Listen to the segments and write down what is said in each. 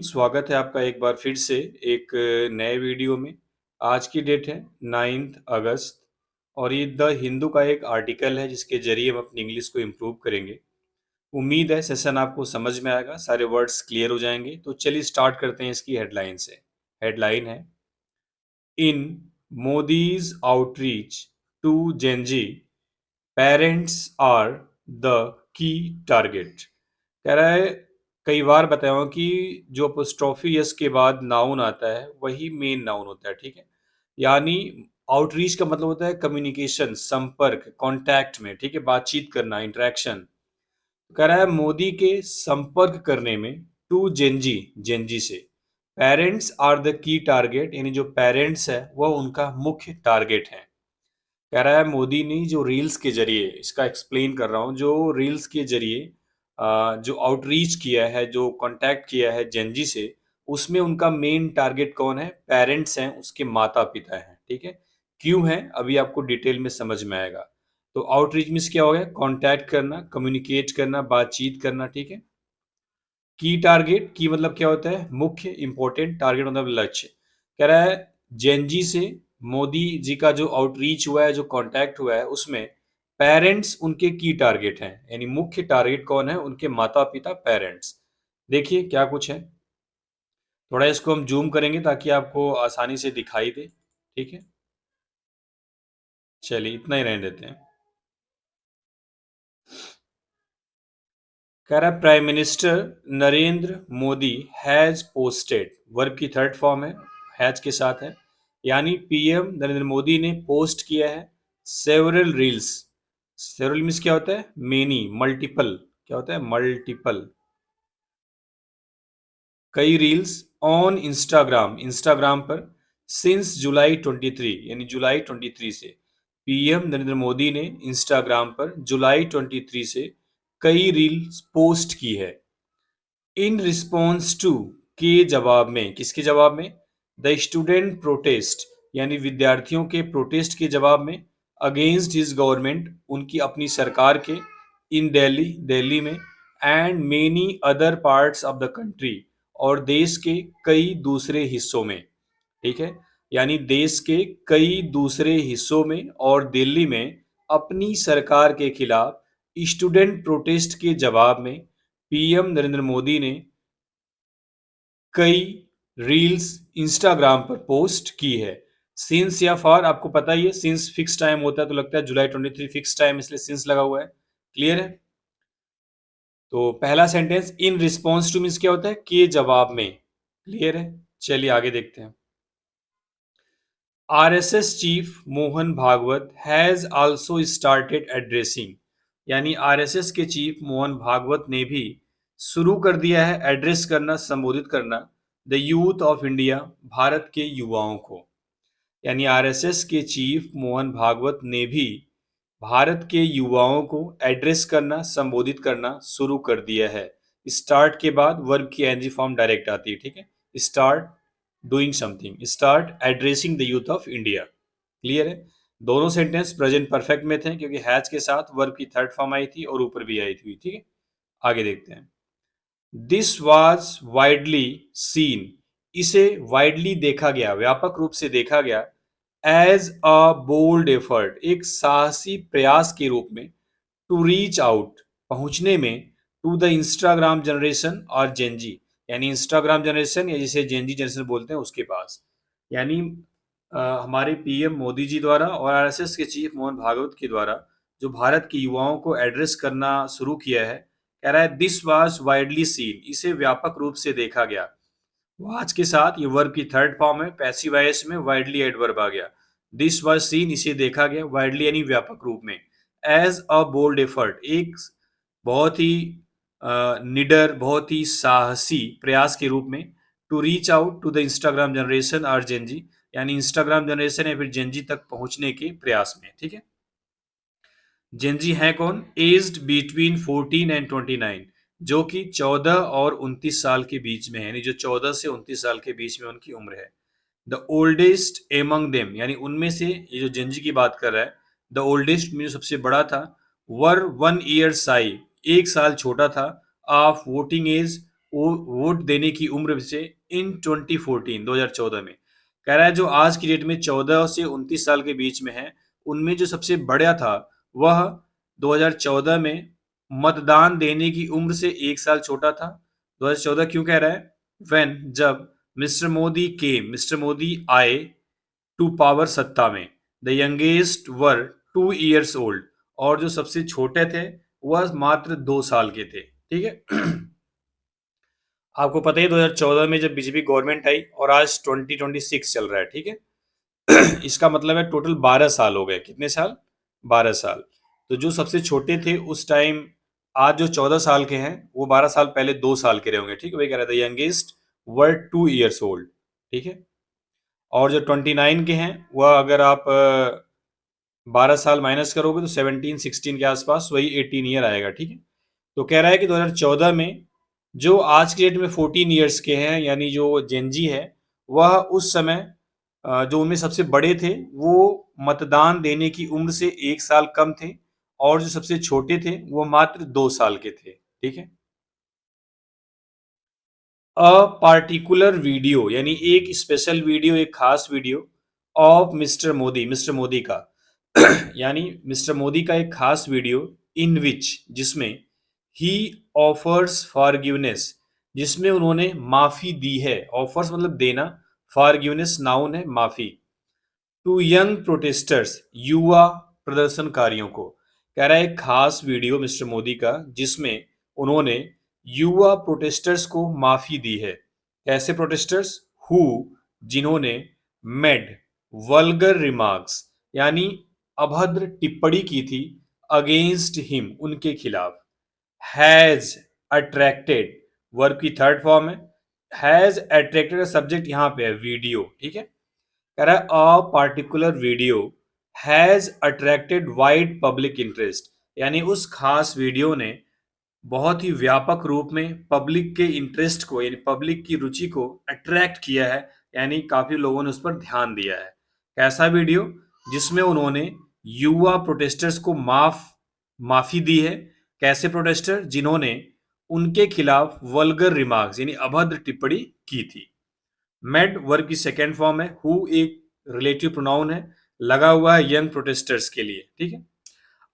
स्वागत है आपका एक बार फिर से एक नए वीडियो में। आज की डेट है 9 अगस्त और ये द हिंदू का एक आर्टिकल है जिसके ज़रिए हम अपनी इंग्लिश को इम्प्रूव करेंगे। उम्मीद है सेशन आपको समझ में आएगा, सारे वर्ड्स क्लियर हो जाएंगे। तो चलिए स्टार्ट करते हैं इसकी हेडलाइन से। हेडलाइन है in Modi's outreach to Gen Z, parents are the key target. कह रहा है कई बार बताया हूं कि जो अपोस्ट्रोफी यस के बाद नाउन आता है वही मेन नाउन होता है, ठीक है। यानी आउटरीच का मतलब होता है कम्युनिकेशन, संपर्क, कांटेक्ट में, ठीक है, बातचीत करना, इंटरेक्शन। कह रहा है मोदी के संपर्क करने में टू जेनजी, जेनजी से, parents are the key target, यानी जो पेरेंट्स है वह उनका मुख्य टारगेट है। कह रहा है मोदी ने जो रील्स के जरिए, इसका एक्सप्लेन कर रहा हूँ, जो रील्स के जरिए जो आउटरीच किया है, जो कांटेक्ट किया है जेनजी से, उसमें उनका मेन टारगेट कौन है? पेरेंट्स हैं, उसके माता पिता हैं, ठीक है। क्यों है अभी आपको डिटेल में समझ में आएगा। तो आउटरीच मीन्स क्या हो गया? कांटेक्ट करना, कम्युनिकेट करना, बातचीत करना, ठीक है। की टारगेट, की मतलब क्या होता है? मुख्य, इंपॉर्टेंट, टारगेट मतलब लक्ष्य। कह रहा है जेनजी से मोदी जी का जो आउटरीच हुआ है, जो कांटेक्ट हुआ है, उसमें पेरेंट्स उनके की टारगेट हैं, यानी मुख्य टारगेट कौन है? उनके माता पिता, पेरेंट्स। देखिए क्या कुछ है, थोड़ा इसको हम जूम करेंगे ताकि आपको आसानी से दिखाई दे, ठीक है। चलिए इतना ही रहने देते हैं। कह रहा है prime minister Narendra Modi has posted, verb की थर्ड फॉर्म है, हैज के साथ है, यानी पीएम नरेंद्र मोदी ने पोस्ट किया है सेवरल रील्स। सेवरल मीन्स क्या होता है? Many, multiple. क्या होता है? मल्टीपल। कई रील्स ऑन इंस्टाग्राम, इंस्टाग्राम पर, सिंस जुलाई 23, यानी जुलाई 23 से। पीएम नरेंद्र मोदी ने इंस्टाग्राम पर जुलाई 23 से कई रील्स पोस्ट की है। इन रिस्पॉन्स टू, के जवाब में, किसके जवाब में? द स्टूडेंट प्रोटेस्ट, यानी विद्यार्थियों के प्रोटेस्ट के जवाब में, अगेंस्ट हिज गवर्नमेंट, उनकी अपनी सरकार के, इन दिल्ली, दिल्ली में, and many other parts of the country, और देश के कई दूसरे हिस्सों में, ठीक है। यानी देश के कई दूसरे हिस्सों में और दिल्ली में अपनी सरकार के खिलाफ स्टूडेंट प्रोटेस्ट के जवाब में पीएम नरेंद्र मोदी ने कई रील्स इंस्टाग्राम पर पोस्ट की है। सिंस या फॉर आपको पता ही है, सिंस फिक्स टाइम होता है तो लगता है जुलाई 23 फिक्स टाइम, इसलिए सिंस लगा हुआ है। क्लियर है? तो पहला sentence in response two means क्या होता है? के जवाब में। क्लियर है? चलिए आगे देखते हैं। RSS chief Mohan Bhagwat has also started addressing, यानी आरएसएस के चीफ मोहन भागवत ने भी शुरू कर दिया है एड्रेस करना, संबोधित करना, the youth of India, Bharat के युवाओं को। यानी आरएसएस के चीफ मोहन भागवत ने भी भारत के युवाओं को एड्रेस करना, संबोधित करना शुरू कर दिया है। स्टार्ट के बाद वर्ब की एनजी फॉर्म डायरेक्ट आती है, ठीक है। Start doing something, start addressing the youth of India. Clear है? दोनों सेंटेंस प्रेजेंट परफेक्ट में थे क्योंकि हैज के साथ वर्ब की थर्ड फॉर्म आई थी और ऊपर भी आई थी, ठीक है। आगे देखते हैं। दिस वॉज वाइडली सीन, इसे वाइडली देखा गया, व्यापक रूप से देखा गया, एज अ बोल्ड एफर्ट, एक साहसी प्रयास के रूप में, टू रीच आउट, पहुंचने में, टू द इंस्टाग्राम जनरेशन और जेनजी, यानी इंस्टाग्राम जनरेशन या जिसे जेनजी जनरेशन बोलते हैं उसके पास। यानी हमारे पीएम मोदी जी द्वारा और आरएसएस के चीफ मोहन भागवत के द्वारा जो भारत के युवाओं को एड्रेस करना शुरू किया है, कह रहा है दिस वाज वाइडली सीन, इसे व्यापक रूप से देखा गया। वाज के साथ ये वर्ब की थर्ड फॉर्म है, पैसिव वॉइस में वाइडली एडवर्ब आ गया। दिस वाज सीन, इसे देखा गया, वाइडली यानी व्यापक रूप में, एज अ बोल्ड एफर्ट, एक बहुत ही निडर, बहुत ही साहसी प्रयास के रूप में, to reach out to the Instagram generation और जेनजी, यानी इंस्टाग्राम जनरेशन या फिर जेनजी तक पहुंचने के प्रयास में, ठीक है। जेनजी है कौन? एज्ड बिटवीन 14 एंड 29, जो कि 14 और 29 साल के बीच में है, यानी जो 14 से 29 साल के बीच में उनकी उम्र है। द ओल्डेस्ट एमंग देम, यानी उनमें से, ये जो जेनजी की बात कर रहा है, द ओल्डेस्ट में जो सबसे बड़ा था, वर 1 ईयर साई, एक साल छोटा था, ऑफ वोटिंग एज, वोट देने की उम्र से इन 2014 2014 में। कह रहा है जो आज की डेट में 14 से 29 साल के बीच में है, उनमें जो सबसे बड़ा था वह 2014 में मतदान देने की उम्र से 1 साल छोटा था। 2014 क्यों कह रहा है? व्हेन जब मिस्टर मोदी आए टू पावर सत्ता में, the youngest were 2 years old, और जो सबसे छोटे थे वह मात्र 2 साल के थे। ठीक है। आपको पता ही 2014 में जब बीजेपी गवर्नमेंट आई और आज 2026 चल रहा है। ठीक है। इसका मतलब है टोटल 12 साल हो गए। कितने साल? 12 साल। तो जो सबसे छोटे थे उस टाइम, आज जो 14 साल के हैं वो 12 साल पहले 2 साल के रहे होंगे। ठीक है, वही कह रहा था, यंगेस्ट वर 2 years ओल्ड। ठीक है। और जो 29 के हैं वह अगर आप 12 साल माइनस करोगे तो 17 16 के आसपास, वही 18 ईयर आएगा। ठीक है। तो कह रहा है कि 2014 में जो आज की डेट में 14 ईयर्स के हैं, यानी जो जेनजी है, वह उस समय जो उनमें सबसे बड़े थे वो मतदान देने की उम्र से 1 साल कम थे, और जो सबसे छोटे थे वो मात्र 2 साल के थे। ठीक है। अ पार्टिकुलर वीडियो यानी एक स्पेशल वीडियो, एक खास वीडियो ऑफ मिस्टर मोदी का यानी मिस्टर मोदी का एक खास वीडियो, इन विच जिसमें ही ऑफर्स फॉरगिवनेस, जिसमें उन्होंने माफी दी है। ऑफर्स मतलब देना, फॉरगिवनेस नाउन है, माफी। टू यंग प्रोटेस्टर्स, युवा प्रदर्शनकारियों को। कह रहा है एक खास वीडियो मिस्टर मोदी का जिसमें उन्होंने युवा प्रोटेस्टर्स को माफी दी है। कैसे प्रोटेस्टर्स? हु, जिन्होंने मेड वल्गर रिमार्क्स, यानी अभद्र टिप्पणी की थी, अगेंस्ट हिम, उनके खिलाफ। हैज अट्रैक्टेड, वर्ब की थर्ड फॉर्म है। हैज अट्रैक्टेड का सब्जेक्ट यहां पे है वीडियो। ठीक है। कह रहा है a particular video has attracted wide public interest, यानी उस खास वीडियो ने बहुत ही व्यापक रूप में पब्लिक के इंटरेस्ट को, यानी पब्लिक की रुचि को अट्रैक्ट किया है, यानी काफी लोगों ने उस पर ध्यान दिया है। कैसा वीडियो? जिसमें उन्होंने युवा प्रोटेस्टर्स को माफी दी है। कैसे प्रोटेस्टर? जिन्होंने उनके खिलाफ वल्गर रिमार्क्स यानी अभद्र टिप्पणी की थी। मेड वर्ब की सेकेंड फॉर्म है। हु एक रिलेटिव प्रोनाउन है, लगा हुआ है यंग प्रोटेस्टर्स के लिए। ठीक है।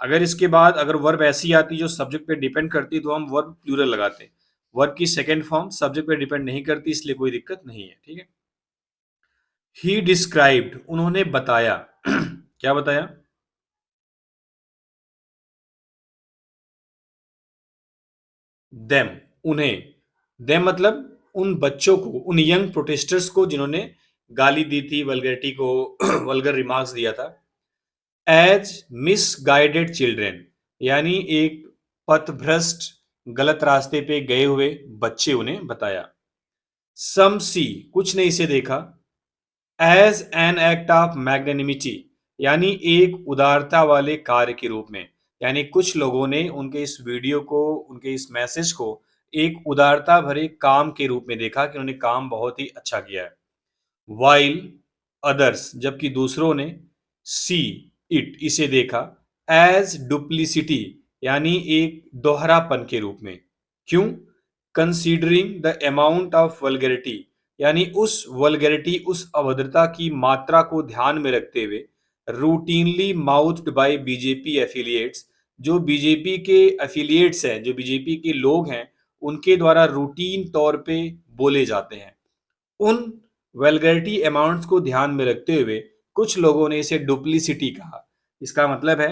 अगर इसके बाद अगर वर्ब ऐसी आती जो सब्जेक्ट पे डिपेंड करती तो हम वर्ब प्लूरल लगाते हैं। वर्ब की सेकेंड फॉर्म सब्जेक्ट पे डिपेंड नहीं करती, इसलिए कोई दिक्कत नहीं है। ठीक है। ही डिस्क्राइब्ड, उन्होंने बताया। क्या बताया? देम, उन्हें। देम मतलब उन बच्चों को, उन यंग प्रोटेस्टर्स को जिन्होंने गाली दी थी, वल्गैरिटी को वल्गर रिमार्क्स दिया था, एज मिसगाइडेड चिल्ड्रेन, यानी एक पथभ्रष्ट, गलत रास्ते पे गए हुए बच्चे, उन्हें बताया। सम सी, कुछ ने इसे देखा, as an act of magnanimity, यानी एक उदारता वाले कार्य के रूप में। यानी कुछ लोगों ने उनके इस वीडियो को, उनके इस मैसेज को एक उदारता भरे काम के रूप में देखा कि उन्होंने काम बहुत ही अच्छा किया है। वाइल अदर्स, जबकि दूसरों ने सी इट, इसे देखा, एज डुप्लीसिटी, यानी एक दोहरापन के रूप में। क्यों? Considering the amount of vulgarity, यानी उस वल्गैरिटी, उस अभद्रता की मात्रा को ध्यान में रखते हुए, रूटीनली माउथ्ड बाय बीजेपी एफिलिएट्स, जो बीजेपी के एफिलिएट्स हैं, जो बीजेपी के लोग हैं, उनके द्वारा रूटीन तौर पे बोले जाते हैं। उन वल्गैरिटी अमाउंट्स को ध्यान में रखते हुए कुछ लोगों ने इसे डुप्लीसिटी कहा। इसका मतलब है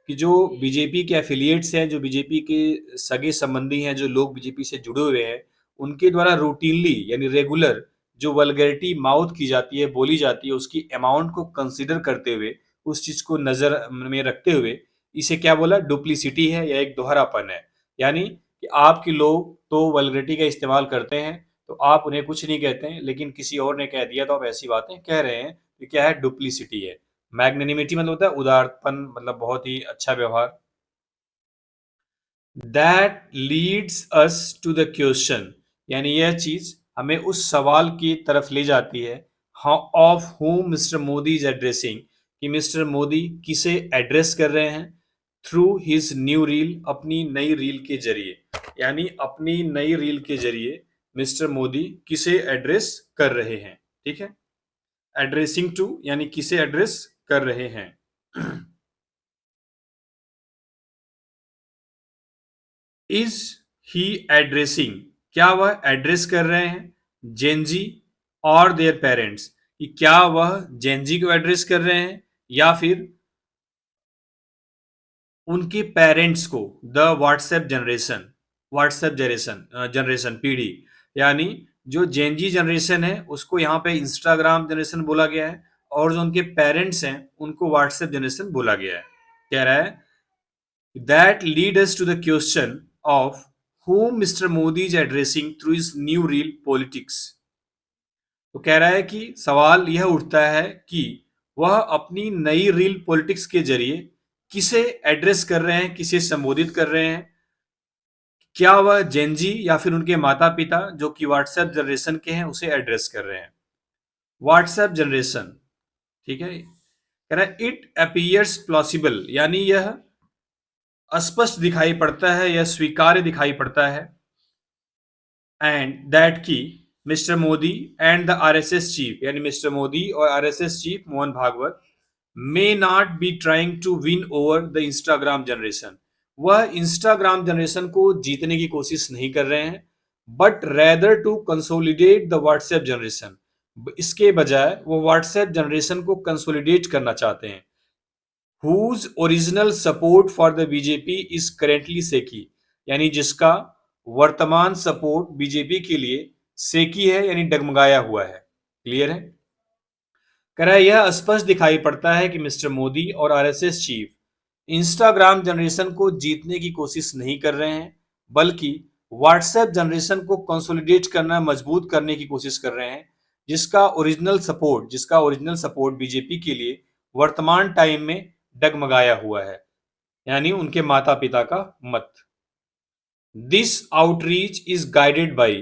कि जो बीजेपी के एफिलिएट्स हैं, जो बीजेपी के सगे संबंधी हैं, जो लोग बीजेपी से जुड़े हुए हैं, उनके द्वारा रूटीनली यानी रेगुलर जो वल्गैरिटी माउथ की जाती है, बोली जाती है, उसकी अमाउंट को कंसीडर करते हुए, उस चीज को नजर में रखते हुए, इसे क्या बोला? डुप्लीसिटी है या एक दोहरापन है। यानी कि आपके लोग तो वल्गैरिटी का इस्तेमाल करते हैं तो आप उन्हें कुछ नहीं कहते हैं, लेकिन किसी और ने कह दिया तो आप ऐसी बातें कह रहे हैं। तो क्या है? डुप्लीसिटी है। मैग्नेनिमिटी मतलब होता है उदारपन, मतलब बहुत ही अच्छा व्यवहार। That leads us to the question, यानी यह चीज हमें उस सवाल की तरफ ले जाती है, of whom mister Modi is addressing, कि मिस्टर मोदी किसे एड्रेस कर रहे हैं। थ्रू हिज न्यू रील, अपनी नई रील के जरिए, यानी अपनी नई रील के जरिए मिस्टर मोदी किसे एड्रेस कर रहे हैं, ठीक है। एड्रेसिंग टू यानी किसे एड्रेस कर रहे हैं। इज ही एड्रेसिंग, क्या वह एड्रेस कर रहे हैं जेनजी और देयर पेरेंट्स, कि क्या वह जेनजी को एड्रेस कर रहे हैं या फिर उनके पेरेंट्स को, the WhatsApp generation, WhatsApp generation generation पीढ़ी, यानी जो जेनजी जनरेशन है उसको यहाँ पे इंस्टाग्राम जनरेशन बोला गया है, और जो उनके पेरेंट्स हैं उनको व्हाट्सएप जनरेशन बोला गया है। कह रहा है that lead us to the question of whom Mr. Modi is addressing through his new real politics। तो कह रहा है कि सवाल यह उठता है कि वह अपनी नई रील पॉलिटिक्स के जरिए किसे एड्रेस कर रहे हैं, किसे संबोधित कर रहे हैं। क्या वह जेनजी या फिर उनके माता पिता जो कि व्हाट्सएप जनरेशन के हैं उसे एड्रेस कर रहे हैं। व्हाट्सएप जनरेशन, ठीक है। कह रहा है इट अपीयर्स प्लॉसिबल, यानी यह स्पष्ट दिखाई पड़ता है, यह स्वीकार्य दिखाई पड़ता है, एंड दैट की Mr Modi and the RSS chief, यानी मिस्टर मोदी और RSS chief Mohan Bhagwat may not be trying to win over the Instagram generation, वह इंस्टाग्राम जनरेशन को जीतने की कोशिश नहीं कर रहे हैं, but rather to consolidate the WhatsApp generation, इसके बजाय वो व्हाट्सएप जनरेशन को कंसोलिडेट करना चाहते हैं। whose original support for the BJP is currently सेकी, यानी जिसका वर्तमान सपोर्ट बीजेपी के लिए सेकी है, यानी डगमगाया हुआ है। क्लियर है। कह रहा है यह स्पष्ट दिखाई पड़ता है कि मिस्टर मोदी और आरएसएस चीफ इंस्टाग्राम जनरेशन को जीतने की कोशिश नहीं कर रहे हैं, बल्कि व्हाट्सएप जनरेशन को कंसोलिडेट करना, मजबूत करने की कोशिश कर रहे हैं, जिसका ओरिजिनल सपोर्ट बीजेपी के लिए वर्तमान टाइम में डगमगाया हुआ है, यानी उनके माता पिता का मत। This outreach is guided by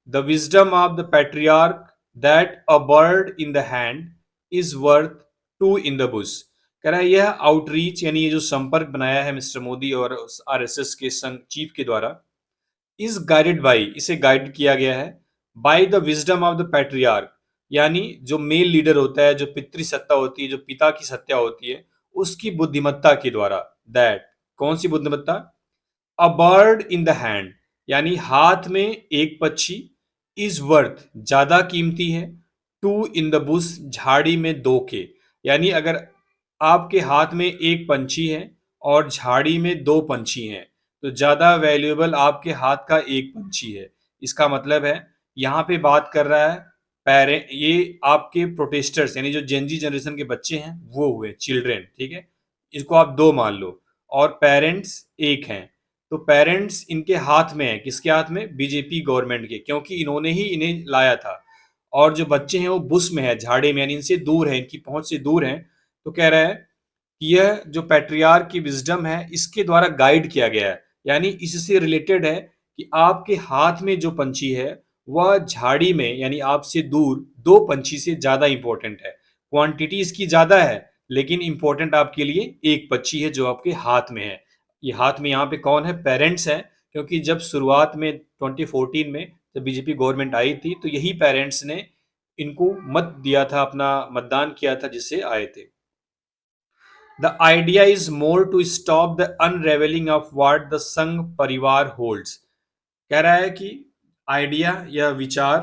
the wisdom of the patriarch that a bird in the hand is worth two in the bush. कह रहा है यह आउटरीच यानी ये जो संपर्क बनाया है मिस्टर मोदी और आरएसएस के संघ चीफ के द्वारा, इज गाइडेड बाय, इसे गाइड किया गया है bye the wisdom of the patriarch, यानी जो मेल लीडर होता है, जो पितृसत्ता होती है, जो पिता की सत्ता होती है, उसकी बुद्धिमत्ता के द्वारा। दैट, कौन सी बुद्धिमत्ता? अ बर्ड इन द हैंड, यानी हाथ में एक पक्षी, इज वर्थ, ज्यादा कीमती है, टू इन द बुश, झाड़ी में दो के, यानी अगर आपके हाथ में एक पंछी है और झाड़ी में दो पंछी हैं, तो ज्यादा वैल्यूएबल आपके हाथ का एक पंछी है। इसका मतलब है यहाँ पे बात कर रहा है पेरेंट, ये आपके प्रोटेस्टर्स यानी जो जेनजी जनरेशन के बच्चे हैं वो हुए चिल्ड्रेन, ठीक है। इसको आप दो मान लो, और पेरेंट्स एक हैं, तो पेरेंट्स इनके हाथ में है, किसके हाथ में? बीजेपी गवर्नमेंट के, क्योंकि इन्होंने ही इन्हें लाया था। और जो बच्चे हैं वो बुश में है, झाड़ी में, यानी इनसे दूर है, इनकी पहुंच से दूर है। तो कह रहा है कि यह जो पैट्रियार्क की विजडम है इसके द्वारा गाइड किया गया है, यानी इससे रिलेटेड है कि आपके हाथ में जो पंछी है वह झाड़ी में यानी आपसे दूर दो पंछी से ज्यादा इंपॉर्टेंट है। क्वांटिटी इसकी ज्यादा है लेकिन इंपॉर्टेंट आपके लिए एक पक्षी है जो आपके हाथ में है। ये हाथ में यहाँ पे कौन है? पेरेंट्स हैं, क्योंकि जब शुरुआत में 2014 में जब बीजेपी गवर्नमेंट आई थी तो यही पेरेंट्स ने इनको मत दिया था, अपना मतदान किया था जिससे आए थे। The idea is more to stop the unraveling of what the संघ परिवार holds। कह रहा है कि आइडिया या विचार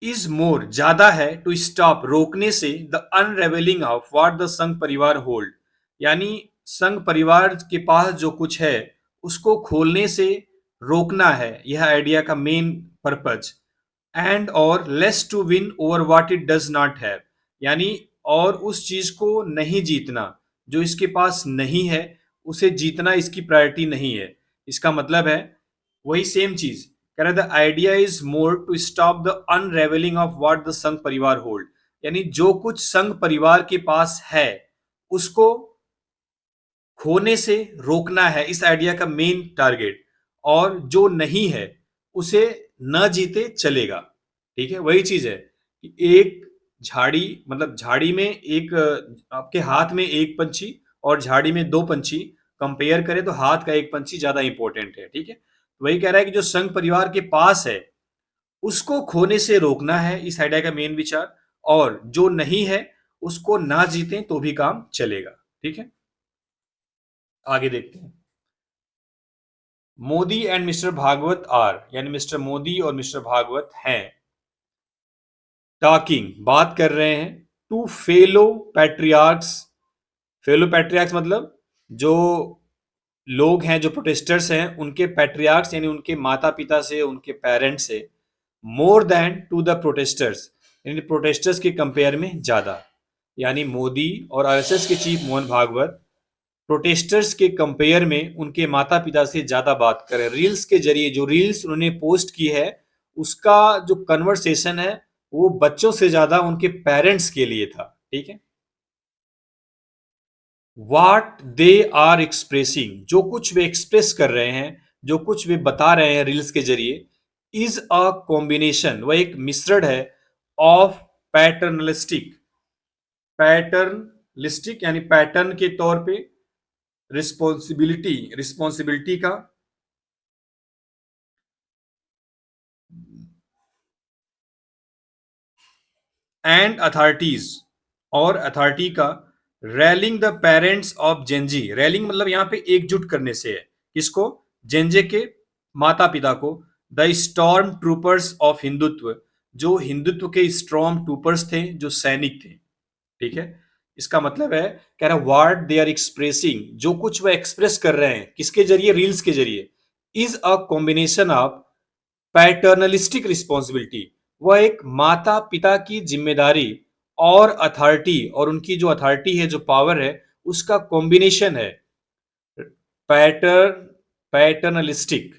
इज मोर, ज्यादा है, टू स्टॉप, रोकने से, the unravelling of what the Sangh Parivar hold, यानी संघ परिवार के पास जो कुछ है उसको खोलने से रोकना है, यह आइडिया का मेन पर्पज। एंड और less to win over what it does not have, यानी और उस चीज को नहीं जीतना जो इसके पास नहीं है, उसे जीतना इसकी प्रायोरिटी नहीं है। इसका मतलब है वही सेम चीज कह रहा है, the idea is more to stop the unravelling of what the Sangh Parivar hold, यानी जो कुछ संघ परिवार के पास है उसको खोने से रोकना है, इस आइडिया का मेन टारगेट। और जो नहीं है उसे न जीते चलेगा, ठीक है। वही चीज है कि एक झाड़ी, मतलब झाड़ी में एक आपके हाथ में एक पंछी और झाड़ी में दो पंछी कंपेयर करें तो हाथ का एक पंछी ज्यादा इंपॉर्टेंट है, ठीक है। वही कह रहा है कि जो संघ परिवार के पास है उसको खोने से रोकना है, इस आइडिया का मेन विचार। और जो नहीं है उसको ना जीतें तो भी काम चलेगा। ठीक है, आगे देखते हैं। Modi and Mr Bhagwat are, यानी मिस्टर मोदी और मिस्टर भागवत हैं टॉकिंग, बात कर रहे हैं, to fellow patriarchs. Fellow patriarchs मतलब जो लोग हैं, जो प्रोटेस्टर्स हैं, उनके पैट्रियार्क्स यानी उनके माता पिता से, उनके पेरेंट्स से, more than to the protesters, यानी प्रोटेस्टर्स के कंपेयर में ज्यादा। यानी मोदी और आरएसएस के चीफ मोहन भागवत प्रोटेस्टर्स के कंपेयर में उनके माता पिता से ज्यादा बात करें। रील्स के जरिए, जो रील्स उन्होंने पोस्ट की है उसका जो कन्वर्सेशन है वो बच्चों से ज्यादा उनके पेरेंट्स के लिए था। ठीक है, वाट दे आर एक्सप्रेसिंग, जो कुछ वे एक्सप्रेस कर रहे हैं, जो कुछ वे बता रहे हैं रील्स के जरिए, इज अ कॉम्बिनेशन, वह एक मिश्रण है, ऑफ पैटर्नलिस्टिक, पैटर्नलिस्टिक यानी पैटर्न के तौर पे, रिस्पॉन्सिबिलिटी, रिस्पॉन्सिबिलिटी का, एंड अथॉरिटीज, और अथॉरिटी का, railing the parents of Gen Z, railing मतलब यहां पे एकजुट करने से है, किसको, जेनजे के माता पिता को, the storm troopers of Hindutva, जो हिंदुत्व के स्टॉर्म ट्रूपर्स थे, जो सैनिक थे। ठीक है, इसका मतलब है, कह रहा व्हाट दे आर एक्सप्रेसिंग, जो कुछ वह एक्सप्रेस कर रहे हैं, किसके जरिए, रील्स के जरिए, is a combination of paternalistic responsibility, वह एक माता पिता की जिम्मेदारी और अथॉरिटी, और उनकी जो अथॉरिटी है, जो पावर है, उसका कॉम्बिनेशन है। Pattern, paternalistic,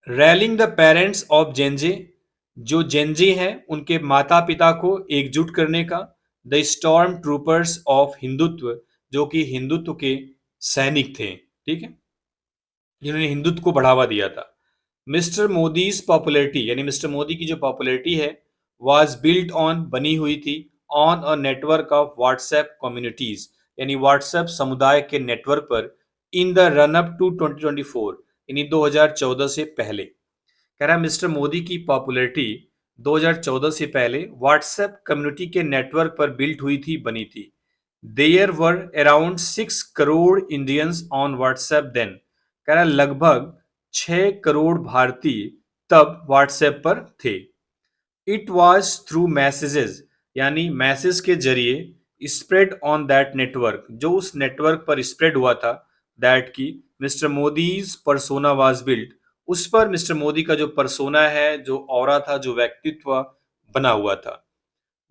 railing the parents of Gen Z, जो जेनजी हैं उनके माता पिता को एकजुट करने का, the storm troopers of Hindutva, जो कि हिंदुत्व के सैनिक थे। ठीक है, जिन्होंने हिंदुत्व को बढ़ावा दिया था। मिस्टर मोदीज पॉपुलैरिटी, यानी मिस्टर मोदी की जो पॉपुलैरिटी है, वाज बिल्ट ऑन, बनी हुई थी, on a network of WhatsApp communities, यानी व्हाट्सएप समुदाय के नेटवर्क पर, in the run up to 2024, यानी 2014 से पहले। कह रहा है मिस्टर मोदी की पॉपुलैरिटी 2014 से पहले व्हाट्सएप कम्युनिटी के नेटवर्क पर बिल्ट हुई थी, बनी थी। There were around 6 crore Indians on WhatsApp then, कह रहा है लगभग 6 करोड़ भारतीय तब व्हाट्सएप पर थे। इट वॉज थ्रू मैसेजेस, यानी मैसेज के जरिए, स्प्रेड ऑन दैट नेटवर्क, जो उस नेटवर्क पर स्प्रेड हुआ था, दैट की mister Modi's persona was built, उस पर मिस्टर मोदी का जो परसोना है, जो ऑरा था, जो व्यक्तित्व बना हुआ था।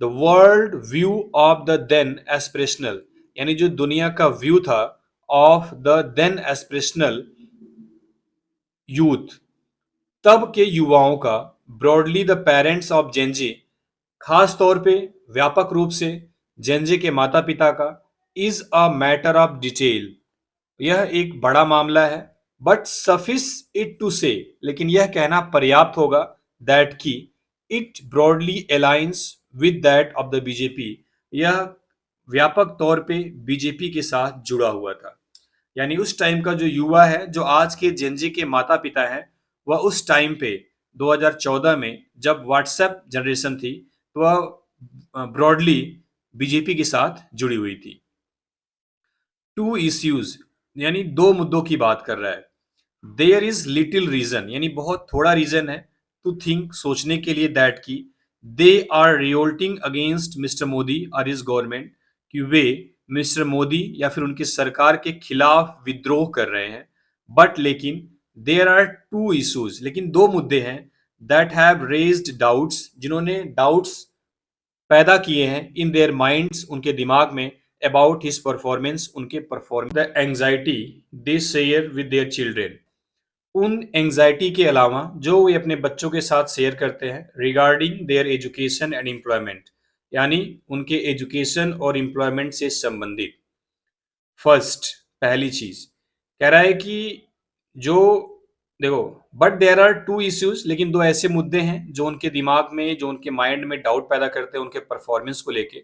The world view of the then aspirational, यानी जो दुनिया का व्यू था of the then aspirational youth, तब के युवाओं का, broadly the parents of Gen Z, खास तौर पे, व्यापक रूप से, जेनजे के माता पिता का, is a matter of detail, यह एक बड़ा मामला है, बट सफिस इट टू से, लेकिन यह कहना पर्याप्त होगा, दैट की it broadly aligns with that of the BJP, यह व्यापक तौर पे बीजेपी के साथ जुड़ा हुआ था। यानी उस टाइम का जो युवा है, जो आज के जेनजी के माता पिता हैं, वह उस टाइम पे 2014 में जब व्हाट्सएप जनरेशन थी, तो वह ब्रॉडली बीजेपी के साथ जुड़ी हुई थी। टू इश्यूज, यानी दो मुद्दों की बात कर रहा है। देयर इज लिटिल रीजन, यानी बहुत थोड़ा रीजन है, टू थिंक, सोचने के लिए, दैट की they are revolting against Mr Modi और हिज गवर्नमेंट, कि वे मिस्टर मोदी या फिर उनकी सरकार के खिलाफ विद्रोह कर रहे हैं। बट लेकिन देयर आर टू इश्यूज, लेकिन दो मुद्दे हैं, दैट हैव रेज्ड डाउट्स, जिन्होंने डाउट्स पैदा किए हैं, इन देयर माइंड्स, उनके दिमाग में, अबाउट हिज परफॉर्मेंस, उनके performance, the anxiety they share with their children, उन एंग्जाइटी के अलावा जो वे अपने बच्चों के साथ शेयर करते हैं, regarding their education and employment, यानी उनके एजुकेशन और एम्प्लॉयमेंट से संबंधित। फर्स्ट, पहली चीज कह रहा है कि जो, देखो, but there are two issues, लेकिन दो ऐसे मुद्दे हैं जो उनके दिमाग में, जो उनके माइंड में डाउट पैदा करते हैं उनके परफॉर्मेंस को लेके,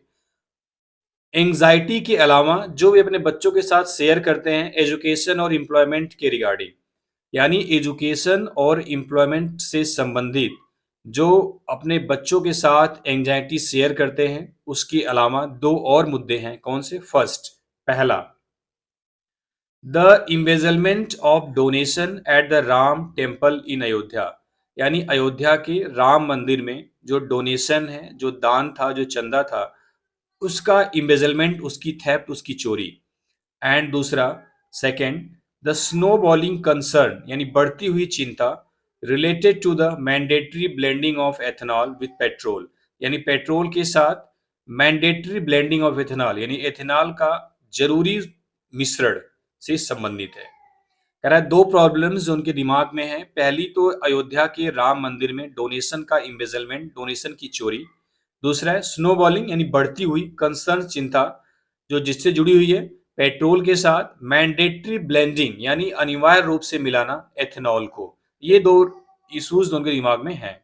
एंग्जाइटी के अलावा जो वे अपने बच्चों के साथ शेयर करते हैं एजुकेशन और एम्प्लॉयमेंट के रिगार्डिंग। यानी एजुकेशन और एम्प्लॉयमेंट से संबंधित जो अपने बच्चों के साथ एंजाइटी शेयर करते हैं, उसके अलावा दो और मुद्दे हैं। कौन से? फर्स्ट, पहला, the embezzlement of donation at the Ram temple in Ayodhya, यानी अयोध्या के राम मंदिर में जो डोनेशन है, जो दान था, जो चंदा था, उसका इम्बेजलमेंट, उसकी थेफ्ट, उसकी चोरी। एंड दूसरा, सेकंड, द स्नोबॉलिंग कंसर्न, यानी बढ़ती हुई चिंता related to the mandatory blending of ethanol with petrol, यानी पेट्रोल के साथ मैंडेटरी ब्लेंडिंग ऑफ एथेनॉल, यानी एथेनॉल का जरूरी मिश्रण से संबंधित है। कह रहा है दो प्रॉब्लम्स जो उनके दिमाग में है। पहली तो अयोध्या के राम मंदिर में डोनेशन का इम्बेजलमेंट, डोनेशन की चोरी। दूसरा है स्नोबॉलिंग, यानी बढ़ती हुई कंसर्न, चिंता, जो जिससे जुड़ी हुई है पेट्रोल के साथ मैंडेटरी ब्लेंडिंग, यानी अनिवार्य रूप से मिलाना एथेनॉल को। ये दो इश्यूज उनके दिमाग में हैं।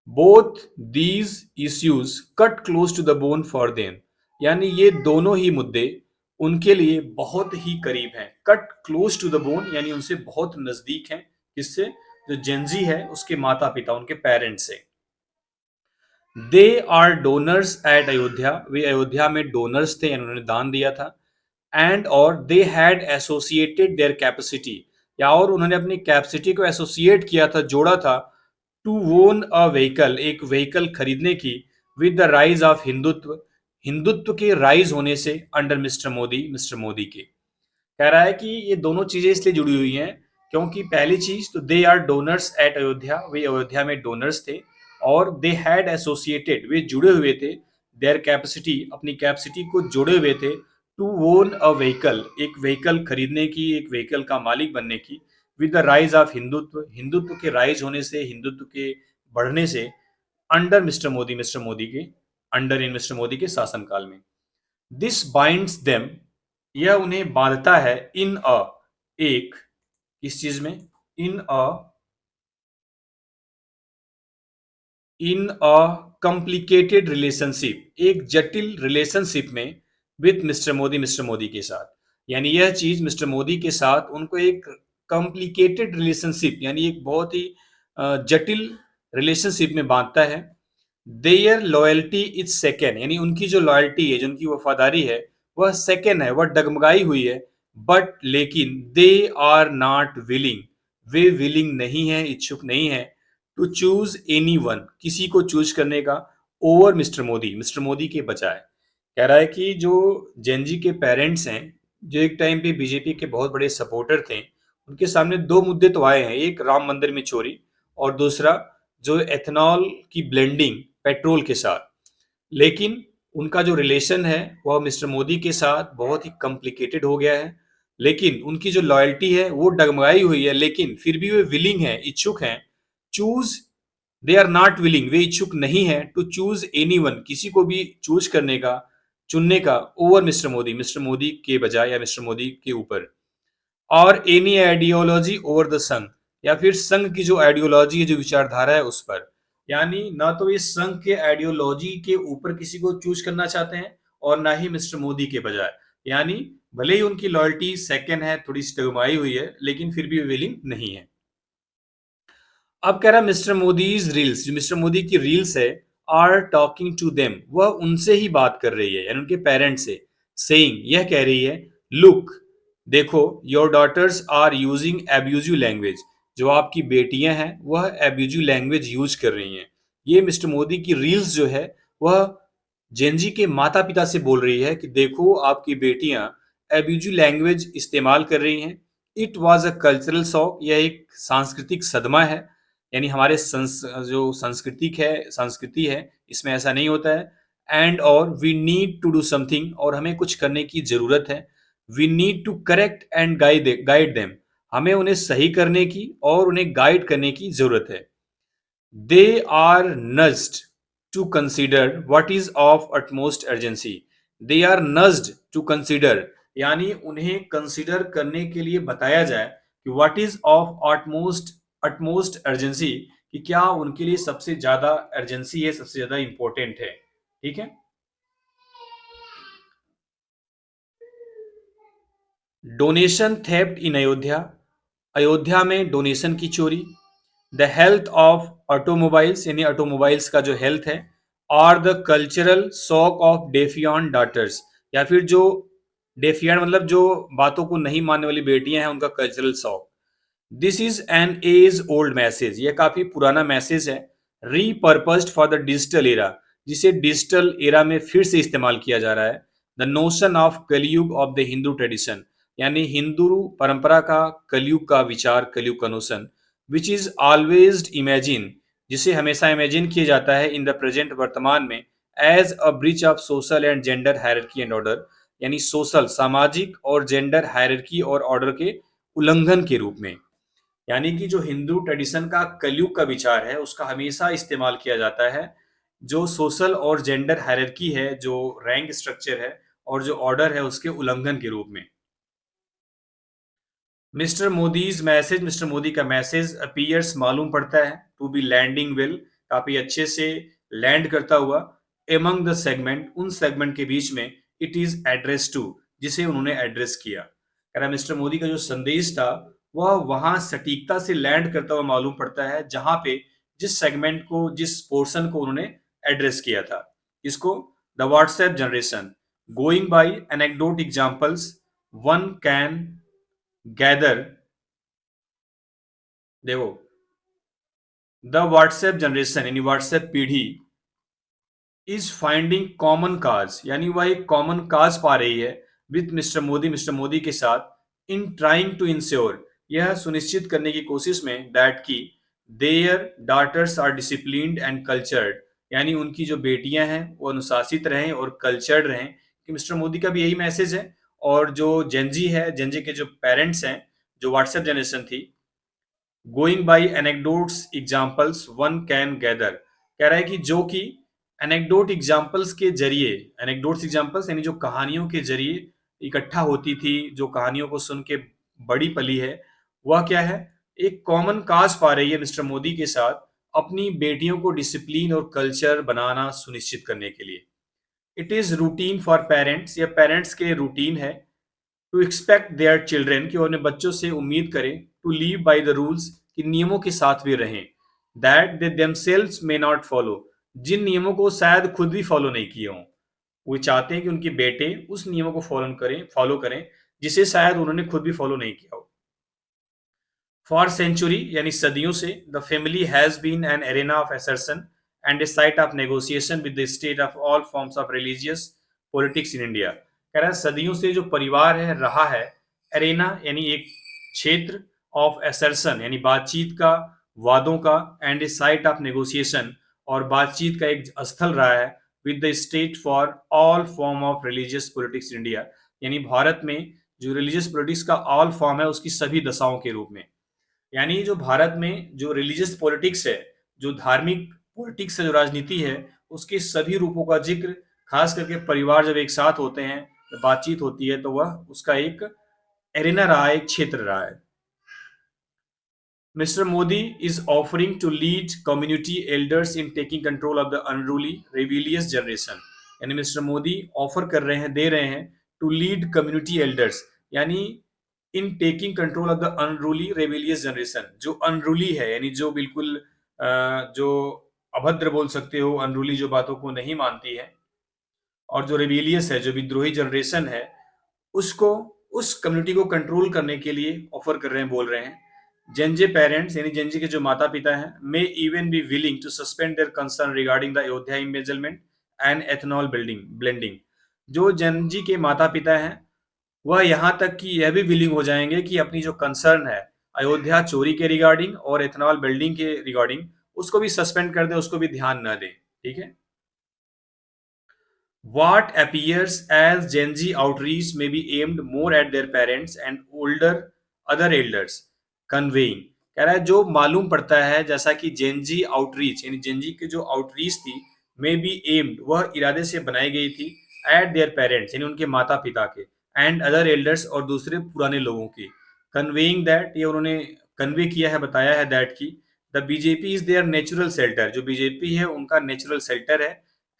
Both these issues cut close to the bone for them, यानी ये दोनों ही मुद्दे उनके लिए बहुत ही करीब हैं। Cut close to the bone यानी उनसे बहुत नजदीक हैं। किससे? जो जेंजी है उसके माता पिता, उनके पेरेंट्स से। They are donors at Ayodhya, वे अयोध्या में डोनर्स थे, उन्होंने दान दिया था। एंड और they had associated their capacity, या और उन्होंने अपनी कैपेसिटी को एसोसिएट किया था, जोड़ा था, टू ओन अ व्हीकल, एक व्हीकल खरीदने की, with the rise of Hindutva, Hindutva के राइज होने से अंडर मिस्टर मोदी के। कह रहा है कि ये दोनों चीजें इसलिए जुड़ी हुई हैं क्योंकि पहली चीज तो they are donors at Ayodhya, वे अयोध्या में डोनर्स थे, और दे हैड एसोसिएटेड, वे जुड़े हुए थे, देयर कैपेसिटी, अपनी कैपेसिटी को जोड़े हुए थे, टू ओन अ व्हीकल, एक व्हीकल खरीदने की, एक व्हीकल का मालिक बनने की, with the rise of Hindutva, Hindutva के राइज होने से, हिंदुत्व के बढ़ने से, अंडर मिस्टर मोदी के, अंडर इन मिस्टर मोदी के शासनकाल में। दिस बाइंड्स देम, यह उन्हें बांधता है, इन अ, एक, किस चीज में? इन अ, इन अ कॉम्प्लिकेटेड रिलेशनशिप, एक जटिल रिलेशनशिप में, विथ मिस्टर मोदी के साथ। यानी यह चीज मिस्टर मोदी के साथ उनको एक कॉम्प्लिकेटेड रिलेशनशिप, यानी एक बहुत ही जटिल रिलेशनशिप में बांधता है। देयर लॉयल्टी इज सेकेंड, यानी उनकी जो लॉयल्टी है, जो उनकी वफादारी है, वह सेकेंड है, वह डगमगाई हुई है। बट लेकिन दे आर नॉट विलिंग, वे विलिंग नहीं है, इच्छुक नहीं है, टू चूज एनी वन, किसी को चूज करने का, ओवर मिस्टर मोदी के बजाय। कह रहा है कि जो जेनजी के पेरेंट्स हैं, जो एक टाइम पे बीजेपी के बहुत बड़े सपोर्टर थे, उनके सामने दो मुद्दे तो आए हैं, एक राम मंदिर में चोरी, और दूसरा जो एथेनॉल की ब्लेंडिंग पेट्रोल के साथ। लेकिन उनका जो रिलेशन है वह मिस्टर मोदी के साथ बहुत ही कॉम्प्लिकेटेड हो गया है। लेकिन उनकी जो लॉयल्टी है वो डगमगाई हुई है, लेकिन फिर भी वे विलिंग हैं, इच्छुक हैं, choose, they are not willing, वे इच्छुक नहीं है, टू चूज एनी वन, किसी को भी चूज करने का, चुनने का, ओवर मिस्टर मोदी के बजाय या मिस्टर मोदी के ऊपर। और एनी आइडियोलॉजी ओवर द संघ, या फिर संघ की जो आइडियोलॉजी है, जो विचारधारा है उस पर। यानी ना तो ये संघ के आइडियोलॉजी के ऊपर किसी को चूज करना चाहते हैं, और ना ही मिस्टर मोदी के बजाय। यानी भले ही उनकी लॉयल्टी सेकंड है, थोड़ी स्टिग्माई हुई है, लेकिन फिर भी विलिंग नहीं है। अब कह रहा है मिस्टर मोदीज रील्स, जो मिस्टर मोदी की रील्स है, आर टॉकिंग टू देम, वह उनसे ही बात कर रही है, यानी उनके पेरेंट्स से। सेइंग, यह कह रही है, लुक, देखो, your daughters are using abusive language, जो आपकी बेटियां हैं वह एब्यूजिव लैंग्वेज यूज कर रही हैं। ये मिस्टर मोदी की रील्स जो है वह जेनजी के माता पिता से बोल रही है कि देखो आपकी बेटियां एब्यूजिव लैंग्वेज इस्तेमाल कर रही हैं। It was a cultural shock, यह एक सांस्कृतिक सदमा है, यानी हमारे जो संस्कृति है इसमें ऐसा नहीं होता है। एंड और we need to do something, और हमें कुछ करने की जरूरत है। We need to correct and guide them, हमें उन्हें सही करने की और उन्हें गाइड करने की जरूरत है। They are nudged to consider what is of utmost urgency, they are nudged to consider, यानी उन्हें कंसिडर करने के लिए बताया जाए कि what is of utmost utmost urgency, कि क्या उनके लिए सबसे ज्यादा अर्जेंसी है, सबसे ज्यादा इंपॉर्टेंट है। ठीक है। Donation theft in Ayodhya, Ayodhya में डोनेशन की चोरी, द हेल्थ ऑफ ऑटोमोबाइल्स यानी ऑटोमोबाइल्स का जो हेल्थ है, और the cultural shock of defiant daughters, या फिर जो डेफियन मतलब जो बातों को नहीं मानने वाली बेटियां हैं उनका cultural shock. This is an age old message, यह काफी पुराना मैसेज है, repurposed for the digital era, जिसे डिजिटल एरा में फिर से इस्तेमाल किया जा रहा है। The notion of Kalyug of the Hindu tradition, यानी हिंदू परंपरा का कलयुग का विचार, कलयुग का notion, which is always imagine, जिसे हमेशा इमेजिन किया जाता है इन द प्रेजेंट वर्तमान में, as a breach of social and gender hierarchy and order, यानी सोशल सामाजिक और जेंडर हायरार्की और ऑर्डर के उल्लंघन के रूप में। यानी कि जो हिंदू ट्रेडिशन का कलयुग का विचार है उसका हमेशा इस्तेमाल किया जाता है जो सोशल और जेंडर हायरार्की है, जो रैंक स्ट्रक्चर है और जो ऑर्डर है उसके उल्लंघन के रूप में। मिस्टर मोदी का मैसेज अपीयर्स मालूम पड़ता है टू बी लैंडिंग वेल, काफी अच्छे से लैंड करता हुआ, एमंग द सेगमेंट, उन सेगमेंट के बीच में, इट इज एड्रेस टू, जिसे उन्होंने एड्रेस किया। कह रहा मिस्टर मोदी का जो संदेश था वह वहां सटीकता से लैंड करता हुआ मालूम पड़ता है जहां पे जिस सेगमेंट को, जिस पोर्शन को उन्होंने एड्रेस किया था। इसको, the WhatsApp generation, going by anecdote examples, one can gather, देखो, द व्हाट्सएप जनरेशन यानी व्हाट्सएप पीढ़ी इज फाइंडिंग कॉमन काज, यानी वह एक कॉमन काज पा रही है विथ मिस्टर मोदी के साथ, इन ट्राइंग टू इंश्योर, यह सुनिश्चित करने की कोशिश में, दैट की their daughters are disciplined and cultured, यानी उनकी जो बेटियां हैं वो अनुशासित रहें और कल्चर्ड रहें, कि मिस्टर मोदी का भी यही मैसेज है। और जो जेनजी है, जेनजी के जो पेरेंट्स हैं, जो व्हाट्सएप जनरेशन थी, going by anecdotes examples one can gather, कह रहा है कि जो कि एनेक्डोट एग्जाम्पल्स के जरिए, एनेक्डोट्स एग्जाम्पल्स यानी जो कहानियों के जरिए इकट्ठा होती थी, जो कहानियों को सुन के बड़ी पली है, वह क्या है, एक कॉमन काज पा रही है मिस्टर मोदी के साथ अपनी बेटियों को डिसिप्लिन और कल्चर बनाना सुनिश्चित करने के लिए। It is routine for parents, यह पेरेंट्स के रूटीन है, टू एक्सपेक्ट देयर चिल्ड्रेन, कि वो अपने बच्चों से उम्मीद करें, to live by the rules, कि नियमों के साथ वे रहें, that they themselves may not follow, जिन नियमों को शायद खुद भी फॉलो नहीं किए हों। वो चाहते हैं कि उनके बेटे उस नियमों को फॉलो करें जिसे शायद उन्होंने खुद भी फॉलो नहीं किया हो। फॉर सेंचुरी यानी सदियों से, the family has been an arena of assertion and a site of negotiation with the state of all forms of religious politics in India. कह रहा है सदियों से जो परिवार है रहा है, एरेना यानी एक क्षेत्र, ऑफ assertion यानी बातचीत का, वादों का, and a site of negotiation और बातचीत का एक स्थल रहा है, with the state for all form of religious politics in India, यानी भारत में जो रिलीजियस पॉलिटिक्स का ऑल फॉर्म है उसकी सभी दशाओं के रूप में। यानी जो भारत में जो रिलीजियस पॉलिटिक्स है, जो धार्मिक पॉलिटिक्स है, जो राजनीति है, उसके सभी रूपों का जिक्र, खास करके परिवार जब एक साथ होते हैं, जब बातचीत होती है, तो वह उसका एक एरिना रहा है, एक क्षेत्र रहा है। Mr Modi is offering to lead community elders in taking control of the unruly rebellious generation, यानी मिस्टर मोदी ऑफर कर रहे हैं, दे रहे हैं, टू लीड कम्युनिटी एल्डर्स, यानी इन taking control of the unruly rebellious generation, जो अनरूली है यानी जो बिल्कुल जो अभद्र बोल सकते हो, अनरूली जो बातों को नहीं मानती है, और जो रेबिलियस है, जो विद्रोही जनरेशन है, उसको, उस कम्युनिटी को कंट्रोल करने के लिए ऑफर कर रहे हैं, बोल रहे हैं। जेनजे पेरेंट्स यानी जेनजी के जो माता पिता हैं, may even be willing to suspend their concern regarding the Ayodhya embezzlement and ethanol building blending, जो जेनजी के माता पिता हैं वह यहाँ तक कि यह भी विलिंग हो जाएंगे कि अपनी जो कंसर्न है अयोध्या चोरी के रिगार्डिंग और एथनॉल बिल्डिंग के रिगार्डिंग, उसको भी सस्पेंड कर दे, उसको भी ध्यान न दे। ठीक है। What appears as Gen Z outreach may be aimed more at their parents and older other elders, conveying, कह रहा है जो मालूम पड़ता है जैसा कि जेनजी आउटरीच यानी जेनजी की जो आउटरीच थी, मे बी एम्ड वह इरादे से बनाई गई थी, एट देयर पेरेंट्स यानी उनके माता पिता के, एंड अदर एल्डर्स और दूसरे पुराने लोगों के, कन्वेइंग दैट ये उन्होंने कन्वे किया है, बताया है, दैट की the BJP is their natural shelter, जो बीजेपी है उनका नेचुरल शेल्टर है,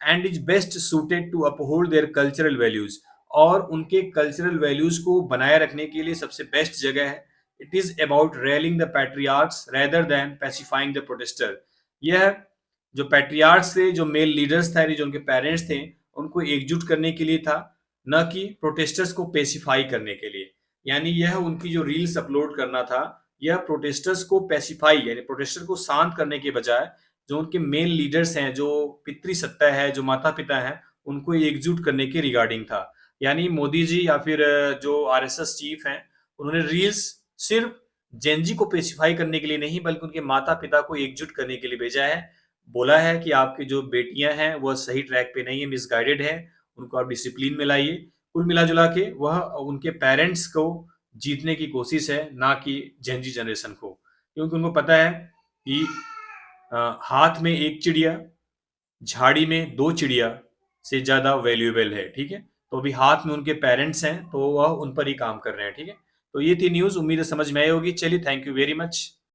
and is best suited to uphold their cultural values, और उनके कल्चरल वैल्यूज को बनाए रखने के लिए सबसे बेस्ट जगह है it is about railing the patriarchs rather than pacifying the protester. यह जो पैट्रियार्क्स थे, जो मेल लीडर्स थे, जो उनके पेरेंट्स थे, उनको एकजुट करने के लिए था, न कि प्रोटेस्टर्स को पेसिफाई करने के लिए। यानी यह उनकी जो रील्स अपलोड करना था, यह प्रोटेस्टर्स को पेसिफाई यानी प्रोटेस्टर को शांत करने के बजाय जो उनके मेन लीडर्स हैं, जो पितृसत्ता है, जो माता पिता हैं, उनको एकजुट करने के रिगार्डिंग था। यानी मोदी जी या फिर जो आरएसएस चीफ हैं, उन्होंने रील्स सिर्फ जेनजी को पेसिफाई करने के लिए नहीं, बल्कि उनके माता पिता को एकजुट करने के लिए भेजा है। बोला है कि आपकी जो बेटियां हैं वह सही ट्रैक पे नहीं है, मिसगाइडेड है, उनको आप डिसिप्लिन में लाइए। कुल मिला जुला के वह उनके पेरेंट्स को जीतने की कोशिश है, ना कि जेनजी जनरेशन को, क्योंकि उनको पता है कि हाथ में एक चिड़िया, झाड़ी में दो चिड़िया से ज्यादा वैल्यूएबल है। ठीक है, तो अभी हाथ में उनके पेरेंट्स हैं, तो वह उन पर ही काम कर रहे हैं। ठीक है, तो ये थी न्यूज, उम्मीद है समझ में आई होगी। चलिए, थैंक यू वेरी मच।